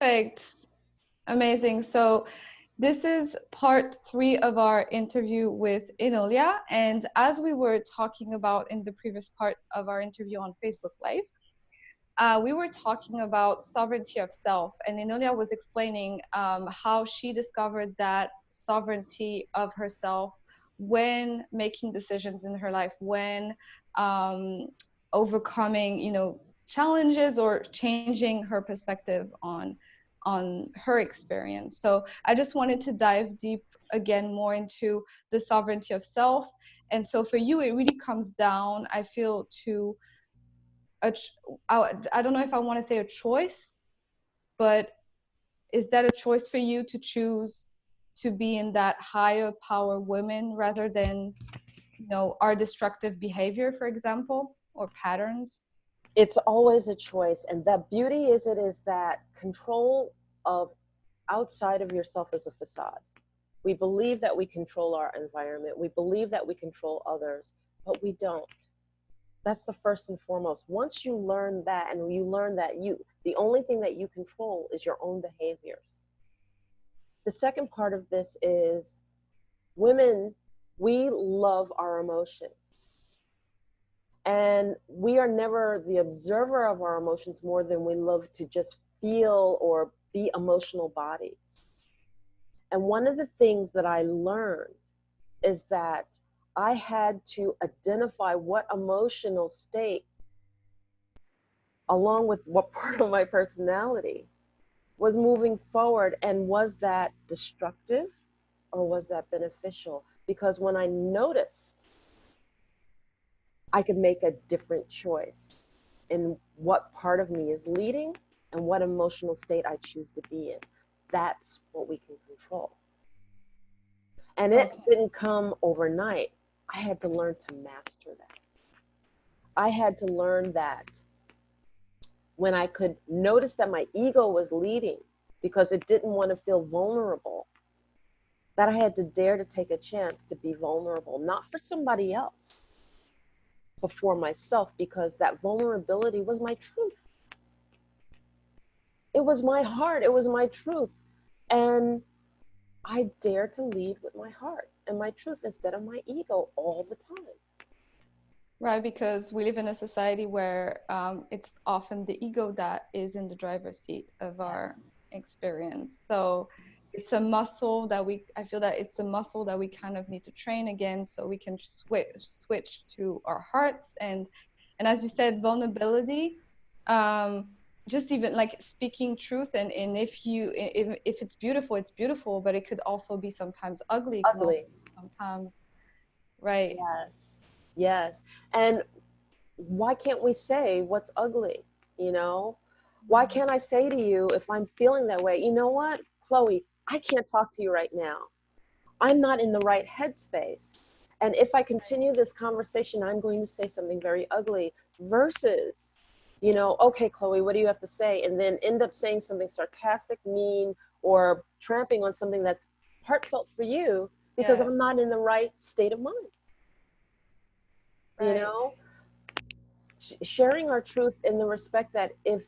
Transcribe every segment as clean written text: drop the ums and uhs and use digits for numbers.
Perfect. Amazing. So this is part 3 of our interview with Enolia. And as we were talking about in the previous part of our interview on Facebook Live, we were talking about sovereignty of self. And Enolia was explaining how she discovered that sovereignty of herself when making decisions in her life, when um, overcoming, challenges or changing her perspective on her experience. So I just wanted to dive deep again more into the sovereignty of self. And so for you, it really comes down, I feel, to a, I don't know if I want to say a choice, but is that a choice for you to choose to be in that higher power women rather than, our destructive behavior, for example, or patterns? It's always a choice. And the beauty is that control of outside of yourself is a facade. We believe that we control our environment. We believe that we control others, but we don't. That's the first and foremost. Once you learn that, and you learn that the only thing that you control is your own behaviors. The second part of this is women, we love our emotions. And we are never the observer of our emotions more than we love to just feel or be emotional bodies. And one of the things that I learned is that I had to identify what emotional state, along with what part of my personality, was moving forward, and was that destructive or was that beneficial? Because when I noticed, I could make a different choice in what part of me is leading and what emotional state I choose to be in. That's what we can control. And it didn't come overnight. I had to learn to master that. I had to learn that when I could notice that my ego was leading because it didn't want to feel vulnerable, that I had to dare to take a chance to be vulnerable, not for somebody else, but for myself, because that vulnerability was my truth. It was my heart. It was my truth. And I dare to lead with my heart and my truth instead of my ego all the time. Right, because we live in a society where it's often the ego that is in the driver's seat of our experience. So it's a muscle that I feel that it's a muscle that we kind of need to train again so we can switch to our hearts. And as you said, vulnerability, just even like speaking truth. And if it's beautiful, but it could also be sometimes ugly. It can also Ugly. be sometimes, right. Yes. Yes. And why can't we say what's ugly? Why can't I say to you, if I'm feeling that way, you know what, Chloe, I can't talk to you right now. I'm not in the right headspace. And if I continue this conversation, I'm going to say something very ugly versus, okay, Chloe, what do you have to say? And then end up saying something sarcastic, mean, or tramping on something that's heartfelt for you because Yes. I'm not in the right state of mind. Right. Sharing our truth in the respect that if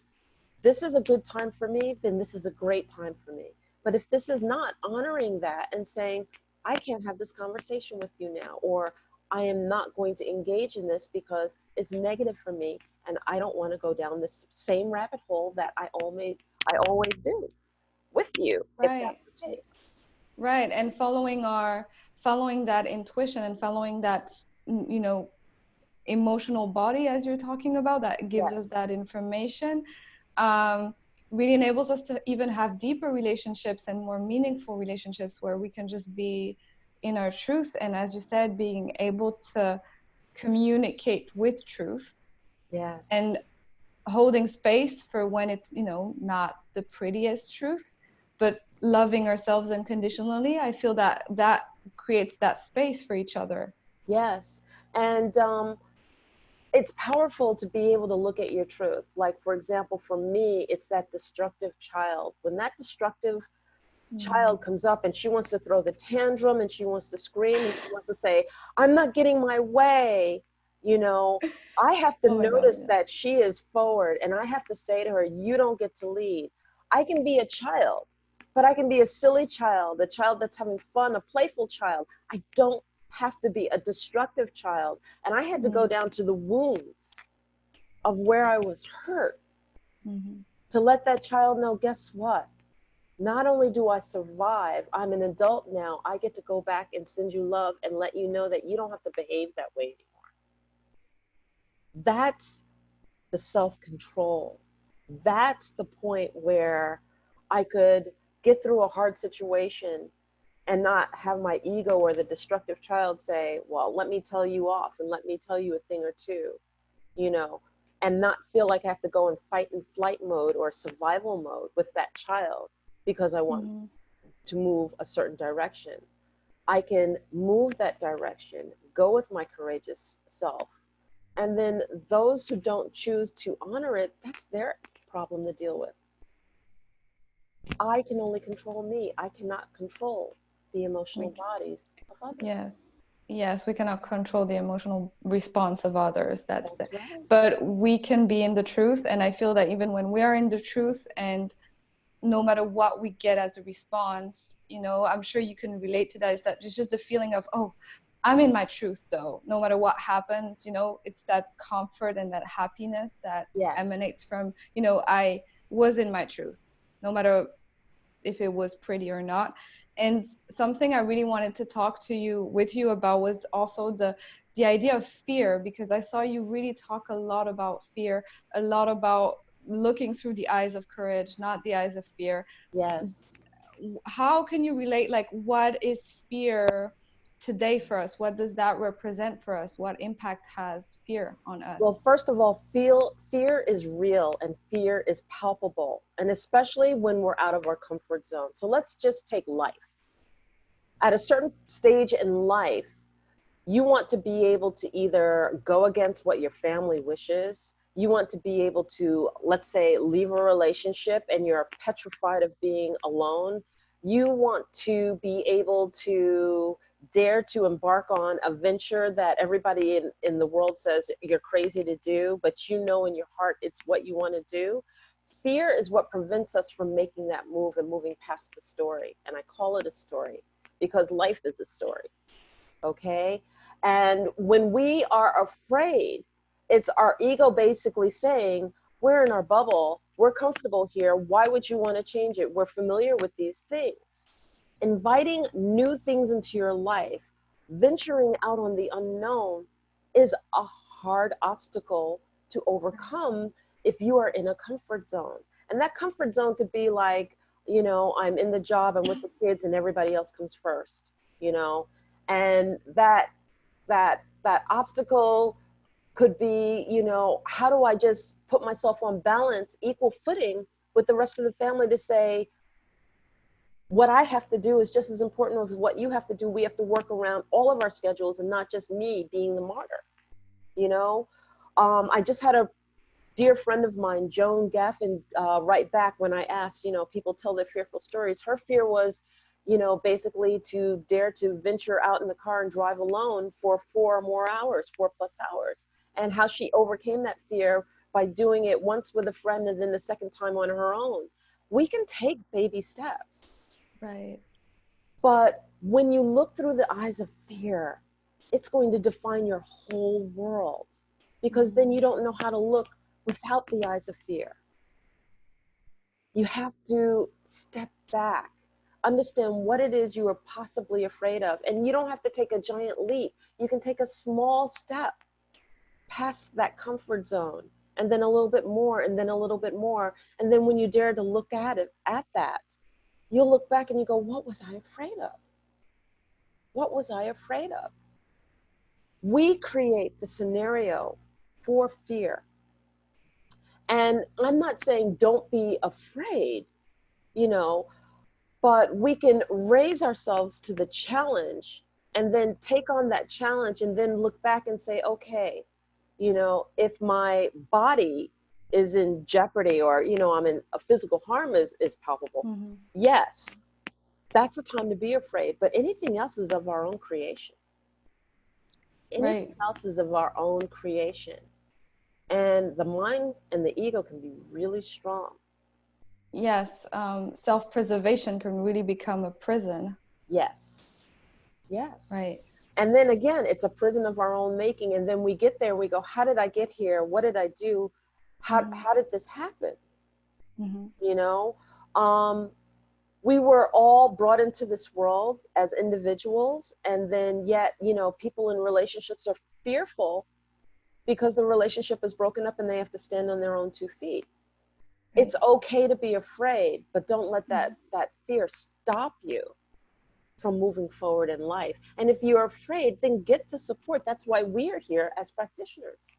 this is a good time for me, then this is a great time for me. But if this is not, honoring that and saying, I can't have this conversation with you now, or I am not going to engage in this because it's negative for me and I don't want to go down this same rabbit hole that I always do with you, if Right. that's the case. Right. And following that intuition and following that, emotional body, as you're talking about, that gives Yes. us that information, um, really enables us to even have deeper relationships and more meaningful relationships where we can just be in our truth. And as you said, being able to communicate with truth Yes. and holding space for when it's, not the prettiest truth, but loving ourselves unconditionally. I feel that creates that space for each other. Yes. And it's powerful to be able to look at your truth. Like, for example, for me, it's that destructive child. When that destructive child comes up and she wants to throw the tantrum and she wants to scream and she wants to say, I'm not getting my way, I have to Oh my God, notice yeah. that she is forward and I have to say to her, you don't get to lead. I can be a child, but I can be a silly child, a child that's having fun, a playful child. I don't have to be a destructive child. And I had to go down to the wounds of where I was hurt to let that child know, guess what? Not only do I survive, I'm an adult now. I get to go back and send you love and let you know that you don't have to behave that way anymore. That's the self-control. That's the point where I could get through a hard situation and not have my ego or the destructive child say, well, let me tell you off and let me tell you a thing or two, you know, and not feel like I have to go in fight and flight mode or survival mode with that child because I want to move a certain direction. I can move that direction, go with my courageous self. And then those who don't choose to honor it, that's their problem to deal with. I can only control me. I cannot control the emotional bodies of others. Yes. Yes, we cannot control the emotional response of others. That's right. But we can be in the truth. And I feel that even when we are in the truth, and no matter what we get as a response, you know, I'm sure you can relate to that. It's just the feeling of, oh, I'm in my truth though. No matter what happens, you know, it's that comfort and that happiness that emanates from, you know, I was in my truth, no matter if it was pretty or not. And something I really wanted to talk to you with you about was also the idea of fear, because I saw you really talk a lot about fear, a lot about looking through the eyes of courage, not the eyes of fear. Yes. How can you relate, like, what is fear today for us? What does that represent for us? What impact has fear on us? Well, first of all, fear is real and fear is palpable, and especially when we're out of our comfort zone. So let's just take life. At a certain stage in life, you want to be able to either go against what your family wishes. You want to be able to, let's say, leave a relationship and you're petrified of being alone. You want to be able to dare to embark on a venture that everybody in the world says you're crazy to do, but you know in your heart it's what you want to do. Fear is what prevents us from making that move and moving past the story. And I call it a story because life is a story. Okay? And when we are afraid, it's our ego basically saying, we're in our bubble, we're comfortable here, why would you want to change it? We're familiar with these things. Inviting new things into your life, venturing out on the unknown is a hard obstacle to overcome if you are in a comfort zone. And that comfort zone could be like, you know, I'm in the job, I'm with the kids, and everybody else comes first, you know, and that obstacle could be, you know, how do I just put myself on balance, equal footing with the rest of the family to say, what I have to do is just as important as what you have to do. We have to work around all of our schedules and not just me being the martyr, you know? I just had a dear friend of mine, Joan Gaffin, write back when I asked, you know, people tell their fearful stories. Her fear was, you know, basically to dare to venture out in the car and drive alone for 4+ hours. And how she overcame that fear by doing it once with a friend and then the second time on her own. We can take baby steps. Right. But when you look through the eyes of fear, it's going to define your whole world, because then you don't know how to look without the eyes of fear. You have to step back, understand what it is you are possibly afraid of. And you don't have to take a giant leap. You can take a small step past that comfort zone, and then a little bit more, and then a little bit more. And then when you dare to look at that, you'll look back and you go, what was I afraid of? What was I afraid of? We create the scenario for fear. And I'm not saying don't be afraid, you know, but we can raise ourselves to the challenge and then take on that challenge and then look back and say, okay, you know, if my body is in jeopardy or, you know, I'm in a physical harm is palpable. Yes, that's the time to be afraid. But anything else is of our own creation. Anything else is of our own creation. And the mind and the ego can be really strong. yes, self-preservation can really become a prison, Yes. Yes. right? And then again, it's a prison of our own making. And then we get there, we go, how did I get here? What did I do? Mm-hmm. How did this happen? Mm-hmm. You know, um, we were all brought into this world as individuals. And then yet, you know, people in relationships are fearful because the relationship is broken up and they have to stand on their own 2 feet. Right. It's okay to be afraid, but don't let Mm-hmm. that fear stop you from moving forward in life. And if you're afraid, then get the support. That's why we are here as practitioners.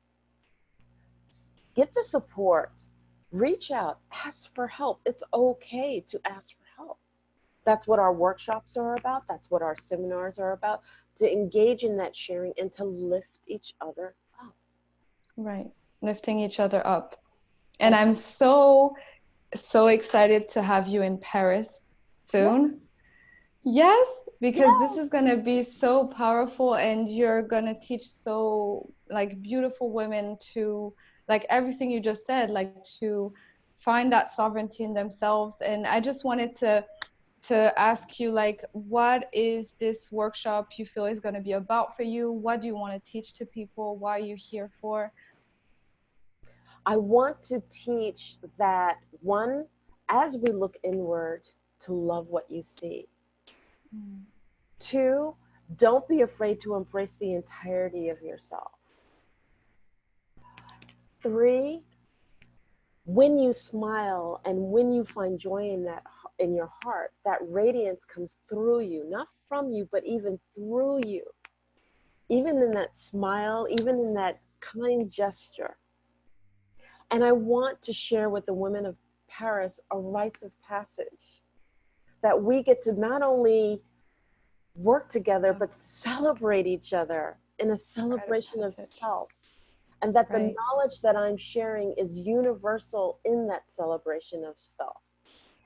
Get the support, reach out, ask for help. It's okay to ask for help. That's what our workshops are about. That's what our seminars are about, to engage in that sharing and to lift each other up. Right. Lifting each other up. And And I'm so excited to have you in Paris yeah, soon. Yes, because this yeah, is gonna be so powerful and you're gonna teach so like beautiful women to like everything you just said, like to find that sovereignty in themselves. And I just wanted to ask you like what is this workshop you feel is gonna be about for you? What do you want to teach to people? Why are you here for? I want to teach that one, as we look inward, to love what you see. Mm. Two, don't be afraid to embrace the entirety of yourself. Three, when you smile and when you find joy in that in your heart, that radiance comes through you, not from you, but even through you. Even in that smile, even in that kind gesture. And I want to share with the women of Paris a rites of passage that we get to not only work together, Wow. but celebrate each other in a Rite of celebration of passage. self. And that the Right. knowledge that I'm sharing is universal in that celebration of self.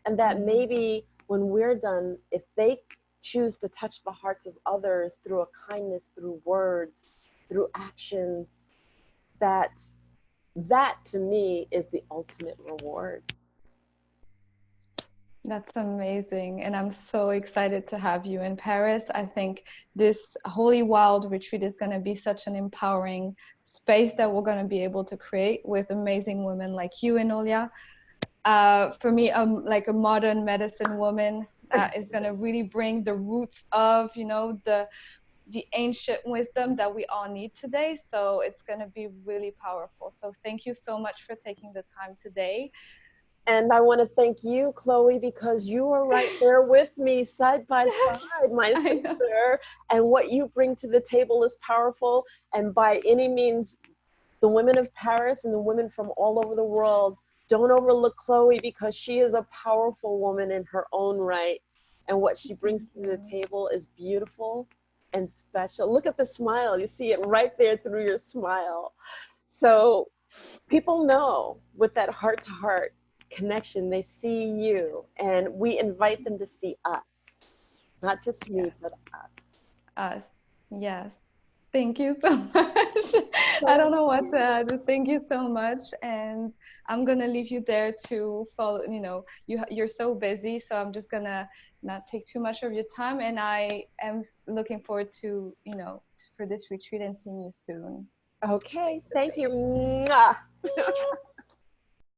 And that Mm. maybe when we're done, if they choose to touch the hearts of others through a kindness, through words, through actions, that that to me is the ultimate reward. That's amazing. And I'm so excited to have you in Paris. I think this Holy Wild retreat is going to be such an empowering space that we're going to be able to create with amazing women like you, Enolia. For me, like a modern medicine woman that is going to really bring the roots of, you know, the ancient wisdom that we all need today. So it's going to be really powerful. So thank you so much for taking the time today. And I want to thank you, Chloe, because you are right there with me, side by side, my I know. sister. And what you bring to the table is powerful. And by any means, the women of Paris and the women from all over the world, don't overlook Chloe because she is a powerful woman in her own right. And what she brings Thank to the you. table is beautiful and special. Look at the smile. You see it right there through your smile. So people know with that heart to heart connection, they see you, and we invite them to see us, not just me, Yes, but us. us. Yes. Thank you so much. I So don't know what to add. Thank you so much. And I'm gonna leave you there to follow, you know, you're so busy, so I'm just gonna not take too much of your time. And I am looking forward to, you know, for this retreat and seeing you soon okay, face to thank you. face. Mwah.